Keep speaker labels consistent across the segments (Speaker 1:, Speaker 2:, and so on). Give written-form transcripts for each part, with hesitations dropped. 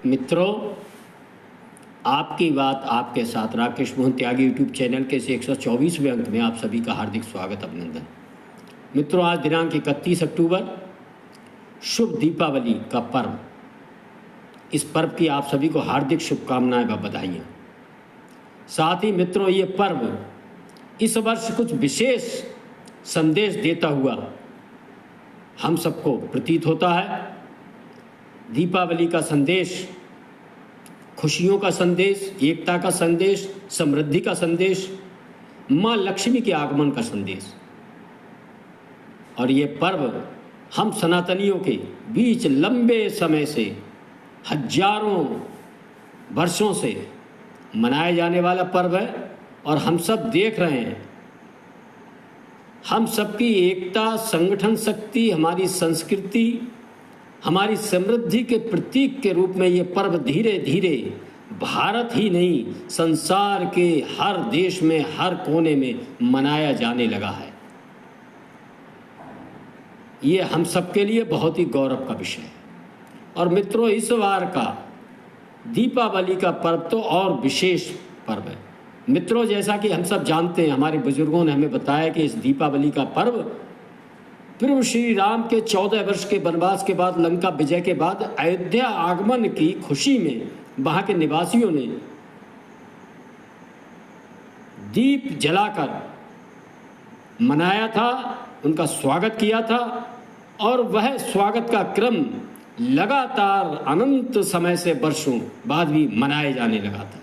Speaker 1: मित्रों, आपकी बात आपके साथ राकेश मोहन त्यागी यूट्यूब चैनल के इस 124वें अंक में आप सभी का हार्दिक स्वागत अभिनंदन। मित्रों, आज दिनांक 31 अक्टूबर शुभ दीपावली का पर्व। इस पर्व की आप सभी को हार्दिक शुभकामनाएं व बधाइयाँ। साथ ही मित्रों, ये पर्व इस वर्ष कुछ विशेष संदेश देता हुआ हम सबको प्रतीत होता है। दीपावली का संदेश खुशियों का संदेश, एकता का संदेश, समृद्धि का संदेश, माँ लक्ष्मी के आगमन का संदेश। और ये पर्व हम सनातनियों के बीच लंबे समय से, हजारों वर्षों से मनाया जाने वाला पर्व है। और हम सब देख रहे हैं, हम सबकी एकता, संगठन शक्ति, हमारी संस्कृति, हमारी समृद्धि के प्रतीक के रूप में ये पर्व धीरे धीरे भारत ही नहीं, संसार के हर देश में, हर कोने में मनाया जाने लगा है। ये हम सबके लिए बहुत ही गौरव का विषय है। और मित्रों, इस बार का दीपावली का पर्व तो और विशेष पर्व है। मित्रों, जैसा कि हम सब जानते हैं, हमारे बुजुर्गों ने हमें बताया कि इस दीपावली का पर्व प्रभु श्री राम के 14 वर्ष के वनवास के बाद, लंका विजय के बाद अयोध्या आगमन की खुशी में वहां के निवासियों ने दीप जलाकर मनाया था, उनका स्वागत किया था। और वह स्वागत का क्रम लगातार अनंत समय से वर्षों बाद भी मनाए जाने लगा था।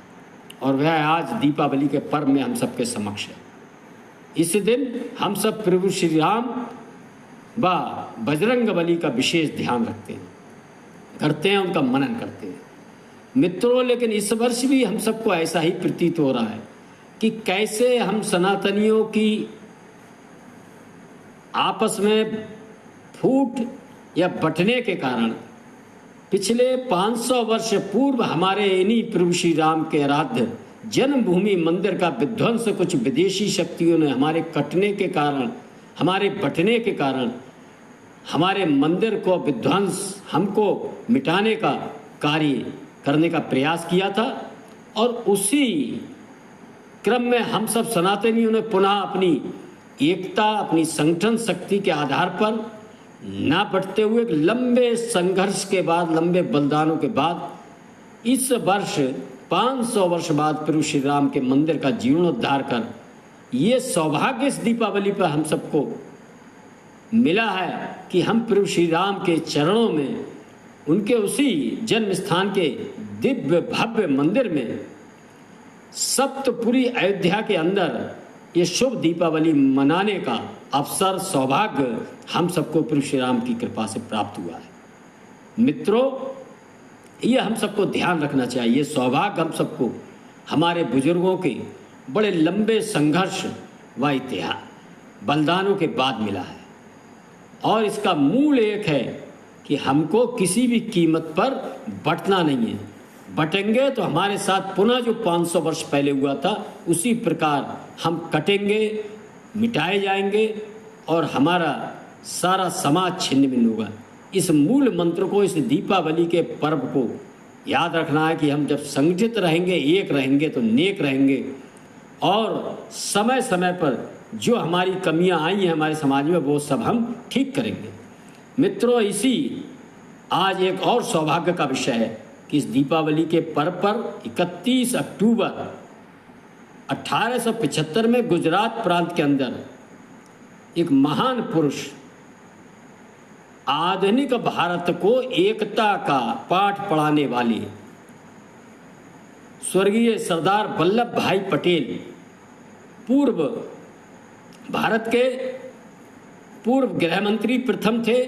Speaker 1: और वह आज दीपावली के पर्व में हम सबके समक्ष है। इस दिन हम सब प्रभु श्री राम व बजरंगबली का विशेष ध्यान रखते हैं, करते हैं, उनका मनन करते हैं। मित्रों, लेकिन इस वर्ष भी हम सबको ऐसा ही प्रतीत हो रहा है कि कैसे हम सनातनियों की आपस में फूट या बंटने के कारण पिछले 500 वर्ष पूर्व हमारे इन्हीं प्रभु श्री राम के आराध्य जन्मभूमि मंदिर का विध्वंस कुछ विदेशी शक्तियों ने हमारे कटने के कारण, हमारे बंटने के कारण हमारे मंदिर को विध्वंस, हमको मिटाने का कार्य करने का प्रयास किया था। और उसी क्रम में हम सब सनातनियों ने पुनः अपनी एकता, अपनी संगठन शक्ति के आधार पर ना बटते हुए लंबे संघर्ष के बाद, लंबे बलिदानों के बाद इस वर्ष 500 वर्ष बाद प्रभु श्री राम के मंदिर का जीर्णोद्धार कर ये सौभाग्य इस दीपावली पर हम सबको मिला है कि हम प्रभु श्री राम के चरणों में, उनके उसी जन्म स्थान के दिव्य भव्य मंदिर में, सप्तपुरी अयोध्या के अंदर ये शुभ दीपावली मनाने का अवसर, सौभाग्य हम सबको प्रभु श्री राम की कृपा से प्राप्त हुआ है। मित्रों, ये हम सबको ध्यान रखना चाहिए। ये सौभाग्य हम सबको हमारे बुजुर्गों के बड़े लंबे संघर्ष व इतिहास बलिदानों के बाद मिला है। और इसका मूल एक है कि हमको किसी भी कीमत पर बंटना नहीं है। बटेंगे तो हमारे साथ पुनः जो 500 वर्ष पहले हुआ था उसी प्रकार हम कटेंगे, मिटाए जाएंगे और हमारा सारा समाज छिन्न भिन्न होगा। इस मूल मंत्र को, इस दीपावली के पर्व को याद रखना है कि हम जब संगठित रहेंगे, एक रहेंगे तो नेक रहेंगे। और समय समय पर जो हमारी कमियां आई हैं हमारे समाज में, वो सब हम ठीक करेंगे। मित्रों, इसी आज एक और सौभाग्य का विषय है कि इस दीपावली के पर्व पर 31 अक्टूबर 1875 में गुजरात प्रांत के अंदर एक महान पुरुष, आधुनिक भारत को एकता का पाठ पढ़ाने वाले स्वर्गीय सरदार वल्लभ भाई पटेल, पूर्व भारत के पूर्व गृह मंत्री प्रथम थे,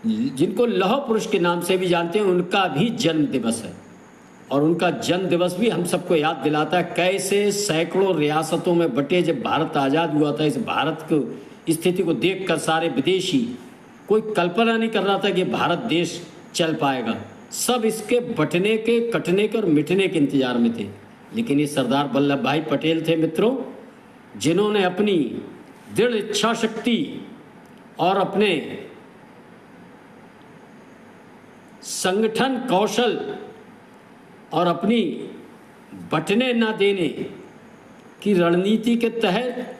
Speaker 1: जिनको लौह पुरुष के नाम से भी जानते हैं, उनका भी जन्म दिवस है। और उनका जन्म दिवस भी हम सबको याद दिलाता है कैसे सैकड़ों रियासतों में बटे जब भारत आज़ाद हुआ था, इस भारत को स्थिति को देखकर सारे विदेशी, कोई कल्पना नहीं कर रहा था कि भारत देश चल पाएगा। सब इसके बटने के, कटने के और मिटने के इंतजार में थे। लेकिन ये सरदार वल्लभ भाई पटेल थे मित्रों, जिन्होंने अपनी दृढ़ इच्छा शक्ति और अपने संगठन कौशल और अपनी बटने न देने की रणनीति के तहत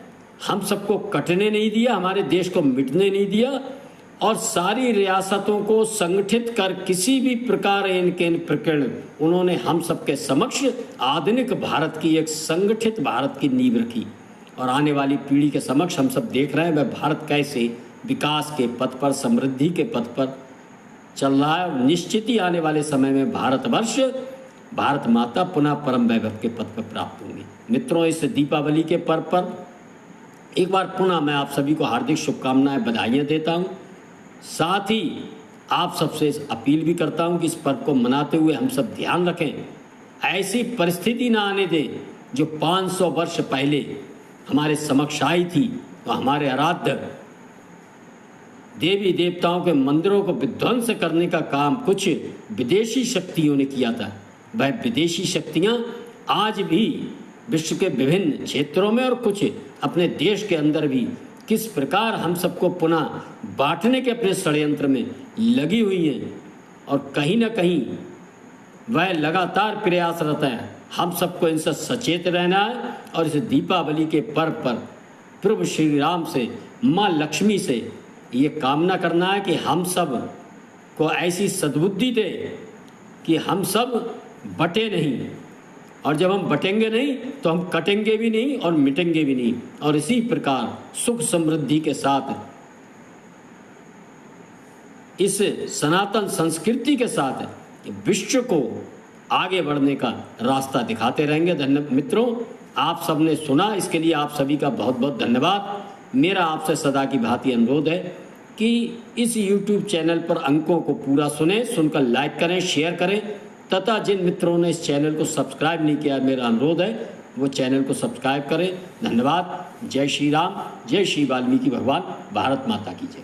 Speaker 1: हम सबको कटने नहीं दिया, हमारे देश को मिटने नहीं दिया और सारी रियासतों को संगठित कर किसी भी प्रकार इनके प्रकरण उन्होंने हम सबके समक्ष आधुनिक भारत की, एक संगठित भारत की नींव रखी। और आने वाली पीढ़ी के समक्ष हम सब देख रहे हैं वह भारत कैसे विकास के पथ पर, समृद्धि के पथ पर चल रहा है। और निश्चित ही आने वाले समय में भारतवर्ष, भारत माता पुनः परम वैभव के पथ पर प्राप्त होंगी। मित्रों, इस दीपावली के पर्व पर एक बार पुनः मैं आप सभी को हार्दिक शुभकामनाएं, बधाइयाँ देता हूँ। साथ ही आप सबसे अपील भी करता हूँ कि इस पर्व को मनाते हुए हम सब ध्यान रखें, ऐसी परिस्थिति ना आने दें जो 500 वर्ष पहले हमारे समक्ष आई थी। तो हमारे आराध्य देवी देवताओं के मंदिरों को विध्वंस करने का काम कुछ विदेशी शक्तियों ने किया था। वह विदेशी शक्तियां आज भी विश्व के विभिन्न क्षेत्रों में और कुछ अपने देश के अंदर भी किस प्रकार हम सबको पुनः बांटने के अपने षड्यंत्र में लगी हुई हैं और कहीं ना कहीं वह लगातार प्रयासरत है। हम सबको इनसे सचेत रहना है और इस दीपावली के पर्व पर प्रभु श्री राम से, माँ लक्ष्मी से ये कामना करना है कि हम सब को ऐसी सद्बुद्धि दे कि हम सब बटे नहीं, और जब हम बटेंगे नहीं तो हम कटेंगे भी नहीं और मिटेंगे भी नहीं। और इसी प्रकार सुख समृद्धि के साथ इस सनातन संस्कृति के साथ विश्व को आगे बढ़ने का रास्ता दिखाते रहेंगे। धन्यवाद मित्रों, आप सबने सुना, इसके लिए आप सभी का बहुत बहुत धन्यवाद। मेरा आपसे सदा की भांति अनुरोध है कि इस YouTube चैनल पर अंकों को पूरा सुने, सुनकर लाइक करें, शेयर करें तथा जिन मित्रों ने इस चैनल को सब्सक्राइब नहीं किया, मेरा अनुरोध है वो चैनल को सब्सक्राइब करें। धन्यवाद। जय श्री राम, जय श्री वाल्मीकि भगवान। भारत माता की जय।